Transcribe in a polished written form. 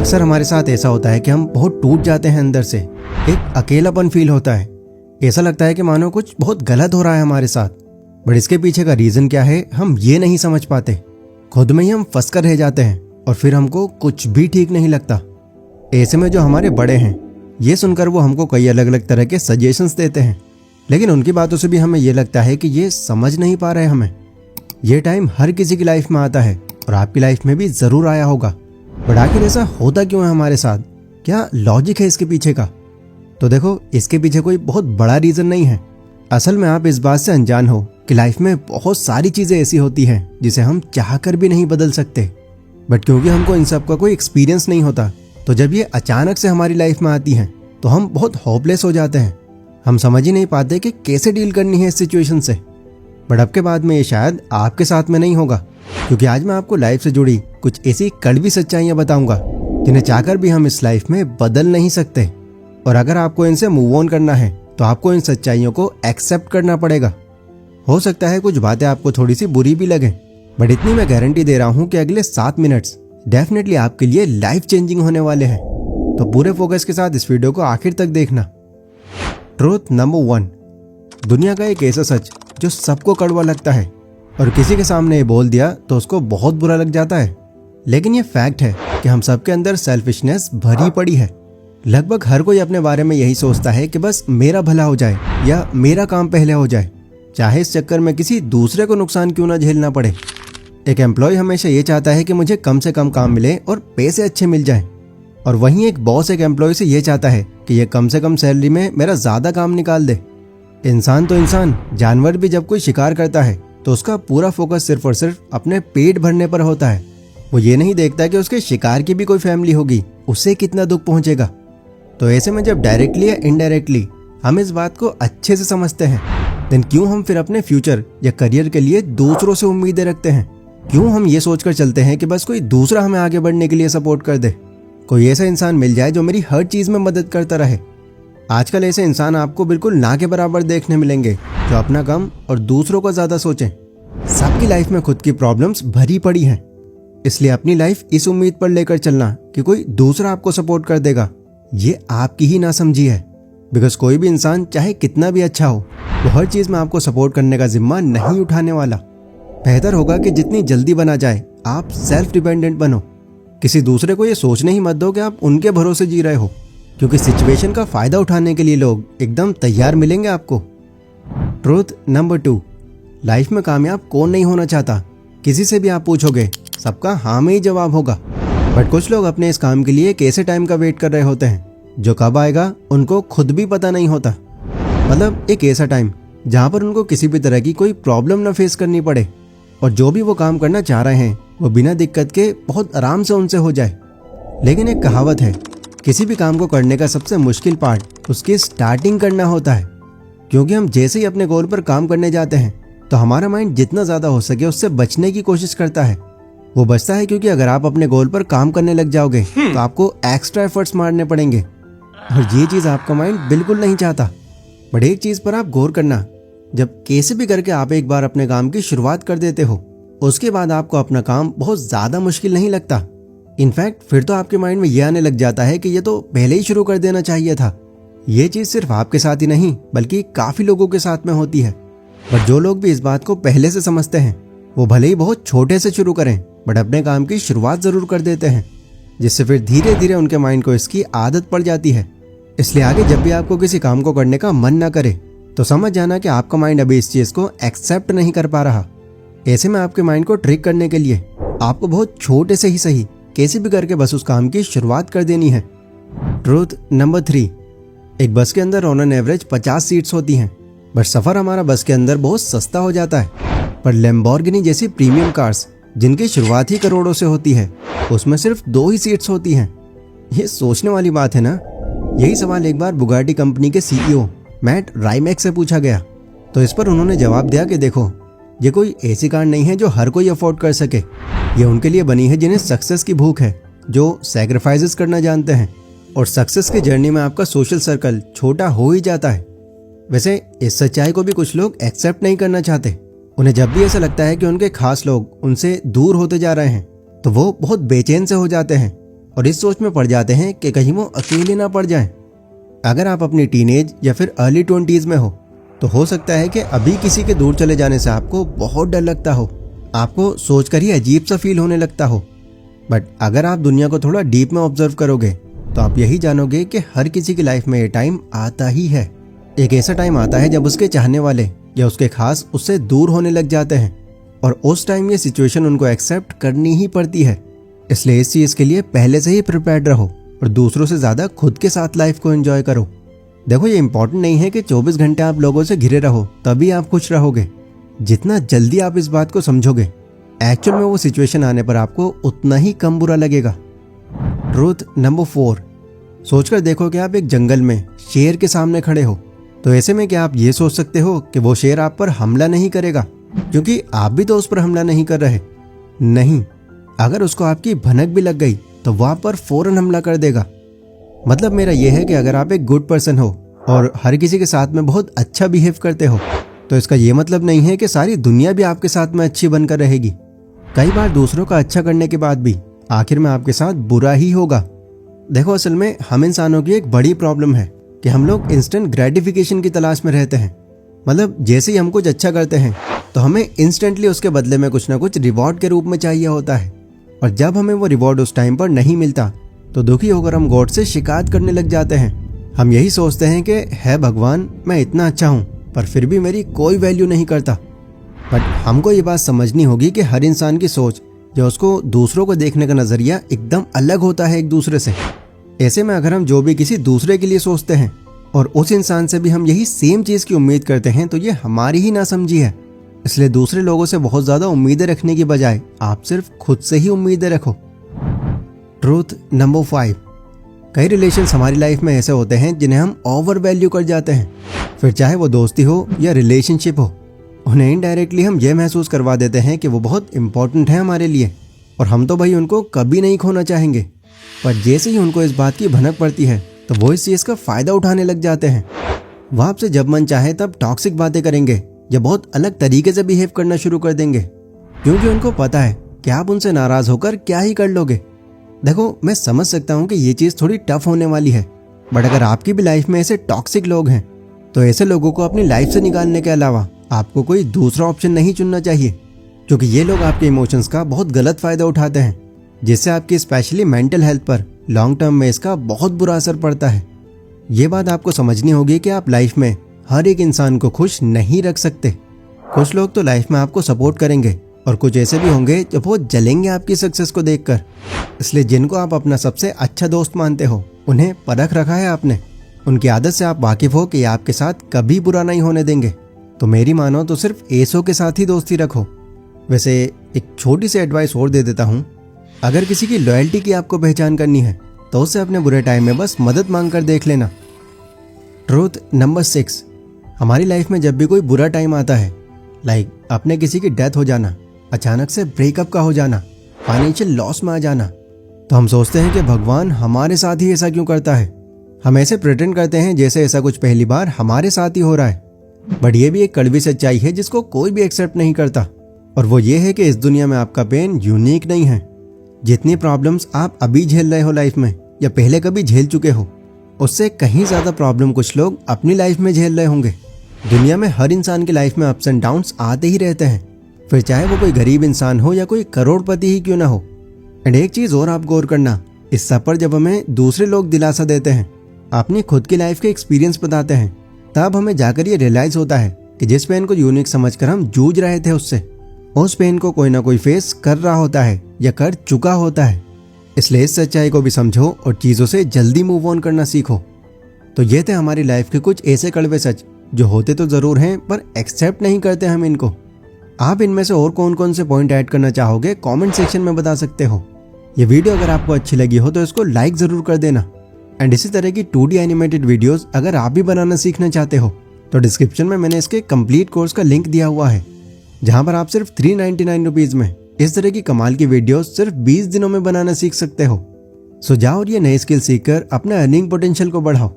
अक्सर हमारे साथ ऐसा होता है कि हम बहुत टूट जाते हैं अंदर से। एक अकेलापन फील होता है। ऐसा लगता है कि मानो कुछ बहुत गलत हो रहा है हमारे साथ, बट इसके पीछे का रीजन क्या है हम ये नहीं समझ पाते। खुद में ही हम फंस कर रह जाते हैं और फिर हमको कुछ भी ठीक नहीं लगता। ऐसे में जो हमारे बड़े हैं, ये सुनकर वो हमको कई अलग अलग तरह के सजेशंस देते हैं, लेकिन उनकी बातों से भी हमें ये लगता है कि ये समझ नहीं पा रहे हमें। ये टाइम हर किसी की लाइफ में आता है और आपकी लाइफ में भी जरूर आया होगा, बट आखिर ऐसा होता क्यों है हमारे साथ? क्या लॉजिक है इसके पीछे का? तो देखो, इसके पीछे कोई बहुत बड़ा रीजन नहीं है। असल में आप इस बात से अनजान हो कि लाइफ में बहुत सारी चीजें ऐसी होती हैं जिसे हम चाहकर भी नहीं बदल सकते, बट क्योंकि हमको इन सब का कोई एक्सपीरियंस नहीं होता, तो जब ये अचानक से हमारी लाइफ में आती हैं तो हम बहुत होपलेस हो जाते हैं। हम समझ ही नहीं पाते कि कैसे डील करनी है इस सिचुएशन से। बट अब के बाद में ये शायद आपके साथ में नहीं होगा, क्योंकि आज मैं आपको लाइफ से जुड़ी कुछ ऐसी कड़वी सच्चाइयां बताऊंगा जिन्हें चाहकर भी हम इस लाइफ में बदल नहीं सकते। और अगर आपको इनसे मूव ऑन करना है तो आपको इन सच्चाइयों को एक्सेप्ट करना पड़ेगा। हो सकता है कुछ बातें आपको थोड़ी सी बुरी भी लगे, बट इतनी मैं गारंटी दे रहा हूं कि अगले 7 मिनट्स डेफिनेटली आपके लिए लाइफ चेंजिंग होने वाले हैं। तो पूरे फोकस के साथ इस वीडियो को आखिर तक देखना। Truth number 1। दुनिया का एक ऐसा सच जो सबको कड़वा लगता है और किसी के सामने ये बोल दिया तो उसको बहुत बुरा लग जाता है, लेकिन ये फैक्ट है कि हम सबके अंदर सेल्फिशनेस भरी पड़ी है। लगभग हर कोई अपने बारे में यही सोचता है कि बस मेरा भला हो जाए या मेरा काम पहले हो जाए, चाहे इस चक्कर में किसी दूसरे को नुकसान क्यों ना झेलना पड़े। एक एम्प्लॉय हमेशा ये चाहता है कि मुझे कम से कम काम मिले और पैसे अच्छे मिल जाएं, और वहीं एक बॉस एक एम्प्लॉय से ये चाहता है कि ये कम से कम सैलरी में मेरा ज्यादा काम निकाल दे। इंसान तो इंसान, जानवर भी जब कोई शिकार करता है तो उसका पूरा फोकस सिर्फ और सिर्फ अपने पेट भरने पर होता है। वो ये नहीं देखता कि उसके शिकार की भी कोई फैमिली होगी, उससे कितना दुख पहुंचेगा। तो ऐसे में जब डायरेक्टली या इनडायरेक्टली हम इस बात को अच्छे से समझते हैं, देन क्यों हम फिर अपने फ्यूचर या करियर के लिए दूसरों से उम्मीदें रखते हैं? क्यों हम ये सोचकर चलते हैं कि बस कोई दूसरा हमें आगे बढ़ने के लिए सपोर्ट कर दे, कोई ऐसा इंसान मिल जाए जो मेरी हर चीज में मदद करता रहे। आजकल ऐसे इंसान आपको बिल्कुल ना के बराबर देखने मिलेंगे जो अपना कम और दूसरों को ज्यादा सोचें। सबकी लाइफ में खुद की प्रॉब्लम्स भरी पड़ी हैं, इसलिए अपनी लाइफ इस उम्मीद पर लेकर चलना कि कोई दूसरा आपको सपोर्ट कर देगा, ये आपकी ही नासमझी है। बिकॉज कोई भी इंसान चाहे कितना भी अच्छा हो, वो हर चीज में आपको सपोर्ट करने का जिम्मा नहीं उठाने वाला। बेहतर होगा कि जितनी जल्दी बना जाए आप सेल्फ डिपेंडेंट बनो। किसी दूसरे को ये सोचने ही मत दो कि आप उनके भरोसे जी रहे हो, क्योंकि सिचुएशन का फायदा उठाने के लिए लोग एकदम तैयार मिलेंगे आपको। Truth number 2। लाइफ में कामयाब कौन नहीं होना चाहता? किसी से भी आप पूछोगे, सबका हाँ में ही जवाब होगा। बट कुछ लोग अपने इस काम के लिए एक ऐसे टाइम का वेट कर रहे होते हैं जो कब आएगा उनको खुद भी पता नहीं होता। मतलब एक ऐसा टाइम जहां पर उनको किसी भी तरह की कोई प्रॉब्लम न फेस करनी पड़े और जो भी वो काम करना चाह रहे हैं वो बिना दिक्कत के बहुत आराम से उनसे हो जाए। लेकिन एक कहावत है, किसी भी काम को करने का सबसे मुश्किल पार्ट उसकी स्टार्टिंग करना होता है। क्योंकि हम जैसे ही अपने गोल पर काम करने जाते हैं तो हमारा माइंड जितना ज्यादा हो सके उससे बचने की कोशिश करता है। वो बचता है क्योंकि अगर आप अपने गोल पर काम करने लग जाओगे तो आपको एक्स्ट्रा एफर्ट्स मारने पड़ेंगे, और ये चीज आपका माइंड बिल्कुल नहीं चाहता। बट एक चीज पर आप गौर करना, जब कैसे भी करके आप एक बार अपने काम की शुरुआत कर देते हो, उसके बाद आपको अपना काम बहुत ज्यादा मुश्किल नहीं लगता। इनफैक्ट फिर तो आपके माइंड में ये आने लग जाता है कि ये तो पहले ही शुरू कर देना चाहिए था। ये चीज सिर्फ आपके साथ ही नहीं बल्कि काफी लोगों के साथ में होती है। बट जो लोग भी इस बात को पहले से समझते हैं वो भले ही बहुत छोटे से शुरू करें, बट अपने काम की शुरुआत जरूर कर देते हैं, जिससे फिर धीरे धीरे उनके माइंड को इसकी आदत पड़ जाती है। इसलिए आगे जब भी आपको किसी काम को करने का मन ना करे तो समझ जाना कि आपका माइंड अभी इस चीज को एक्सेप्ट नहीं कर पा रहा। ऐसे में आपके माइंड को ट्रिक करने के लिए आपको बहुत छोटे से ही सही कैसे भी करके बस उस काम की शुरुआत कर देनी है। Truth number 3। एक बस के अंदर ऑन एन एवरेज 50 सीट्स होती हैं, बट सफर हमारा बस के अंदर बहुत सस्ता हो जाता है। पर लैम्बोर्गिनी जैसी प्रीमियम कार्स जिनकी शुरुआत ही करोड़ों से होती है, उसमें सिर्फ 2 ही सीट्स होती हैं। ये सोचने वाली बात है ना। यही सवाल एक बार बुगाटी कंपनी के सीईओ मैट राइमैक से पूछा गया, तो इस पर उन्होंने जवाब दिया कि देखो, ये कोई ऐसी कार नहीं है जो हर कोई अफोर्ड कर सके। ये उनके लिए बनी है जिन्हें सक्सेस की भूख है, जो सैक्रिफाइसेस करना जानते हैं, और सक्सेस की जर्नी में आपका सोशल सर्कल छोटा हो ही जाता है। वैसे इस सच्चाई को भी कुछ लोग एक्सेप्ट नहीं करना चाहते। उन्हें जब भी ऐसा लगता है कि उनके खास लोग उनसे दूर होते जा रहे हैं तो वो बहुत बेचैन से हो जाते हैं और इस सोच में पड़ जाते हैं कि कहीं वो अकेले ना पड़ जाएं। अगर आप अपनी टीनेज या फिर अर्ली 20s में हो सकता है कि अभी किसी के दूर चले जाने से आपको बहुत डर लगता हो, आपको सोचकर ही अजीब सा फील होने लगता हो। बट अगर आप दुनिया को थोड़ा डीप में ऑब्जर्व करोगे तो आप यही जानोगे कि हर किसी की लाइफ में ये टाइम आता ही है। एक ऐसा टाइम आता है जब उसके चाहने वाले या उसके खास उससे दूर होने लग जाते हैं और उस टाइम ये सिचुएशन उनको एक्सेप्ट करनी ही पड़ती है। इसलिए इस चीज के लिए पहले से ही प्रिपेयर्ड रहो और दूसरों से ज्यादा खुद के साथ लाइफ को एंजॉय करो। देखो, ये इंपॉर्टेंट नहीं है कि 24 घंटे आप लोगों से घिरे रहो तभी आप खुश रहोगे। जितना जल्दी आप इस बात को समझोगे, एक्चुअल में वो सिचुएशन आने पर आपको उतना ही कम बुरा लगेगा। ट्रूथ नंबर 4, सोचकर देखो कि आप एक जंगल में शेर के सामने खड़े हो, तो ऐसे में क्या आप ये सोच सकते हो कि वो शेर आप पर हमला नहीं करेगा क्योंकि आप भी तो उस पर हमला नहीं कर रहे? नहीं, अगर उसको आपकी भनक भी लग गई तो वह आप पर फौरन हमला कर देगा। मतलब मेरा यह है कि अगर आप एक गुड पर्सन हो और हर किसी के साथ में बहुत अच्छा बिहेव करते हो तो इसका ये मतलब नहीं है कि सारी दुनिया भी आपके साथ में अच्छी बनकर रहेगी। कई बार दूसरों का अच्छा करने के बाद भी आखिर में आपके साथ बुरा ही होगा। देखो, असल में हम इंसानों की एक बड़ी प्रॉब्लम है कि हम लोग इंस्टेंट ग्रेटिफिकेशन की तलाश में रहते हैं। मतलब जैसे ही हम कुछ अच्छा करते हैं तो हमें इंस्टेंटली उसके बदले में कुछ ना कुछ रिवॉर्ड के रूप में चाहिए होता है, और जब हमें वो रिवॉर्ड उस टाइम पर नहीं मिलता तो दुखी होकर हम गॉड से शिकायत करने लग जाते हैं। हम यही सोचते हैं कि है भगवान, मैं इतना अच्छा हूँ पर फिर भी मेरी कोई वैल्यू नहीं करता। बट हमको ये बात समझनी होगी कि हर इंसान की सोच या उसको दूसरों को देखने का नजरिया एकदम अलग होता है एक दूसरे से। ऐसे में अगर हम जो भी किसी दूसरे के लिए सोचते हैं और उस इंसान से भी हम यही सेम चीज की उम्मीद करते हैं तो ये हमारी ही नासमझी है। इसलिए दूसरे लोगों से बहुत ज्यादा उम्मीदें रखने की बजाय आप सिर्फ खुद से ही उम्मीदें रखो। ट्रूथ नंबर 5, कई रिलेशंस हमारी लाइफ में ऐसे होते हैं जिन्हें हम ओवर वैल्यू कर जाते हैं। फिर चाहे वो दोस्ती हो या रिलेशनशिप हो, उन्हें इनडायरेक्टली हम ये महसूस करवा देते हैं कि वो बहुत इंपॉर्टेंट है हमारे लिए और हम तो भाई उनको कभी नहीं खोना चाहेंगे। पर जैसे ही उनको इस बात की भनक पड़ती है तो वो इस चीज़ का फ़ायदा उठाने लग जाते हैं। वो आपसे जब मन चाहे तब टॉक्सिक बातें करेंगे या बहुत अलग तरीके से बिहेव करना शुरू कर देंगे क्योंकि उनको पता है कि आप उनसे नाराज़ होकर क्या ही कर लोगे। देखो, मैं समझ सकता हूँ कि ये चीज़ थोड़ी टफ होने वाली है, बट अगर आपकी भी लाइफ में ऐसे टॉक्सिक लोग हैं तो ऐसे लोगों को अपनी लाइफ से निकालने के अलावा आपको कोई दूसरा ऑप्शन नहीं चुनना चाहिए, क्योंकि ये लोग आपके इमोशंस का बहुत गलत फ़ायदा उठाते हैं जिससे आपकी स्पेशली मेंटल हेल्थ पर लॉन्ग टर्म में इसका बहुत बुरा असर पड़ता है। ये बात आपको समझनी होगी कि आप लाइफ में हर एक इंसान को खुश नहीं रख सकते। कुछ लोग तो लाइफ में आपको सपोर्ट करेंगे और कुछ ऐसे भी होंगे जो बहुत जलेंगे आपकी सक्सेस को देखकर। इसलिए जिनको आप अपना सबसे अच्छा दोस्त मानते हो उन्हें परख रखा है आपने, उनकी आदत से आप वाकिफ हो कि आपके साथ कभी बुरा नहीं होने देंगे। तो मेरी मानो तो सिर्फ ऐसों के साथ ही दोस्ती रखो। वैसे एक छोटी सी एडवाइस और दे देता हूँ, अगर किसी की लॉयल्टी की आपको पहचान करनी है तो उससे अपने बुरे टाइम में बस मदद मांग कर देख लेना। ट्रूथ नंबर 6, हमारी लाइफ में जब भी कोई बुरा टाइम आता है, लाइक अपने किसी की डेथ हो जाना, अचानक से ब्रेकअप का हो जाना, फाइनेंशियल लॉस में आ जाना, तो हम सोचते हैं कि भगवान हमारे साथ ही ऐसा क्यों करता है। हम ऐसे प्रिटेंड करते हैं जैसे ऐसा कुछ पहली बार हमारे साथ ही हो रहा है। बट ये भी एक कड़वी सच्चाई है जिसको कोई भी एक्सेप्ट नहीं करता, और वो ये है कि इस दुनिया में आपका पेन यूनिक नहीं है। जितनी प्रॉब्लम्स आप अभी झेल रहे हो लाइफ में या पहले कभी झेल चुके हो, उससे कहीं ज़्यादा प्रॉब्लम कुछ लोग अपनी लाइफ में झेल रहे होंगे। दुनिया में हर इंसान की लाइफ में अप्स एंड डाउन्स आते ही रहते हैं, फिर चाहे वो कोई गरीब इंसान हो या कोई करोड़पति ही क्यों ना हो। एंड एक चीज़ और आप गौर करना, इस सब पर जब हमें दूसरे लोग दिलासा देते हैं, अपनी खुद की लाइफ के एक्सपीरियंस बताते हैं, तब हमें जाकर ये रियलाइज होता है कि जिस पेन को यूनिक समझकर हम जूझ रहे थे उससे, उस पेन को कोई ना कोई फेस कर रहा होता है या कर चुका होता है। इसलिए इस सच्चाई को भी समझो और चीज़ों से जल्दी मूव ऑन करना सीखो। तो ये थे हमारी लाइफ के कुछ ऐसे कड़वे सच जो होते तो ज़रूर हैं पर एक्सेप्ट नहीं करते हम इनको। आप इनमें से और कौन कौन से पॉइंट ऐड करना चाहोगे कमेंट सेक्शन में बता सकते हो। ये वीडियो अगर आपको अच्छी लगी हो तो इसको लाइक ज़रूर कर देना। एंड इसी तरह की 2D एनिमेटेड वीडियोस अगर आप भी बनाना सीखना चाहते हो तो डिस्क्रिप्शन में मैंने इसके कंप्लीट कोर्स का लिंक दिया हुआ है, जहां पर आप सिर्फ 399 रुपीज़ में इस तरह की कमाल की वीडियोस सिर्फ 20 दिनों में बनाना सीख सकते हो। सो जाओ और ये नई स्किल सीखकर अपना अर्निंग पोटेंशियल को बढ़ाओ।